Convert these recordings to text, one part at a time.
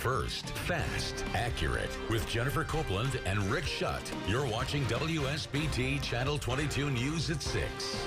first, fast, accurate. With Jennifer Copeland and Rick Schutt. You're watching WSBT Channel 22 News at 6.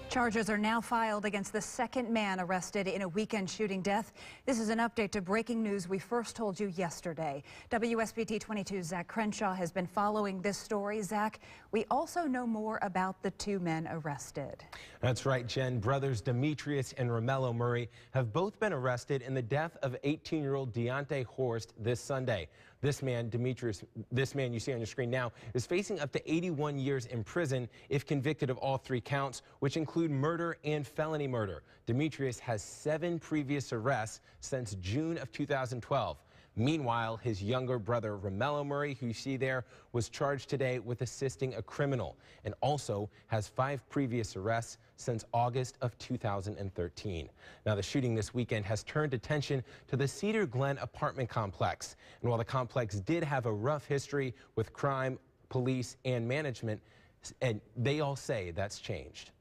Charges are now filed against the second man arrested in a weekend shooting death. This is an update to breaking news we first told you yesterday. WSBT-22's Zach Crenshaw has been following this story. Zach, we also know more about the two men arrested. That's right, Jen. Brothers Demetrius and Romello Murray have both been arrested in the death of 18-year-old Deontay Horst this Sunday. This man you see on your screen now, is facing up to 81 years in prison if convicted of all 3 counts, which include murder and felony murder. Demetrius has 7 previous arrests since June of 2012. Meanwhile, his younger brother, Romello Murray, who you see there, was charged today with assisting a criminal and also has 5 previous arrests since August of 2013. Now, the shooting this weekend has turned attention to the Cedar Glen apartment complex. And while the complex did have a rough history with crime, police, and management, and they all say that's changed.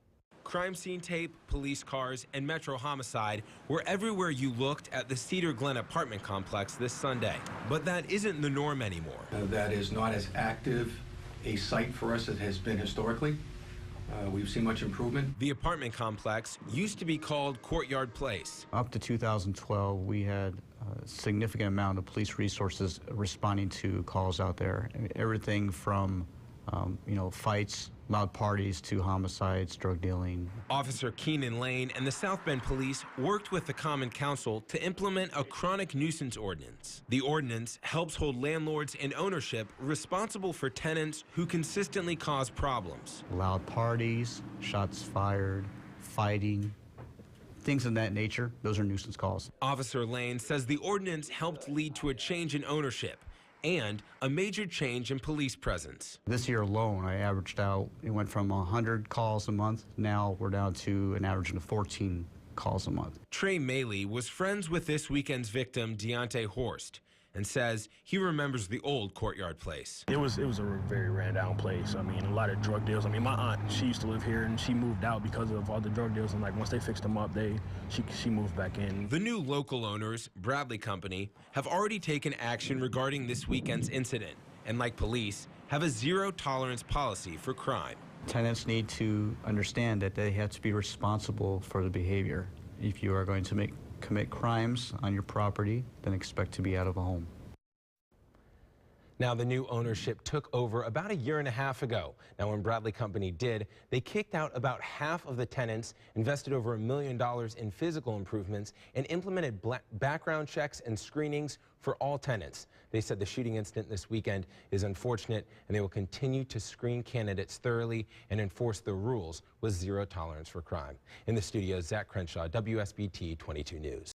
Crime scene tape, police cars, and Metro Homicide were everywhere you looked at the Cedar Glen apartment complex this Sunday. But that isn't the norm anymore. That is not as active a site for us as it has been historically. We've seen much improvement. The apartment complex used to be called Courtyard Place. Up to 2012, we had a significant amount of police resources responding to calls out there. Everything from fights, loud parties, to homicides, drug dealing. Officer Keenan Lane and the South Bend Police worked with the Common Council to implement a chronic nuisance ordinance. The ordinance helps hold landlords and ownership responsible for tenants who consistently cause problems. Loud parties, shots fired, fighting, things of that nature, those are nuisance calls. Officer Lane says the ordinance helped lead to a change in ownership and a major change in police presence. This year alone, I averaged out, it went from 100 calls a month. Now we're down to an average of 14 calls a month. Trey Maley was friends with this weekend's victim, Deontay Horst, and says he remembers the old Courtyard Place. It was a very ran down place. I mean, a lot of drug deals. I mean, my aunt, she used to live here and she moved out because of all the drug deals, and like once they fixed them up, she moved back in. The new local owners, Bradley Company, have already taken action regarding this weekend's incident, and like police, have a zero-tolerance policy for crime. Tenants need to understand that they have to be responsible for the behavior. If you are going to commit crimes on your property, then expect to be out of a home. Now, the new ownership took over about 1.5 years ago. Now, when Bradley Company did, they kicked out about half of the tenants, invested over $1 million in physical improvements, and implemented background checks and screenings for all tenants. They said the shooting incident this weekend is unfortunate, and they will continue to screen candidates thoroughly and enforce the rules with zero tolerance for crime. In the studio, Zach Crenshaw, WSBT 22 News.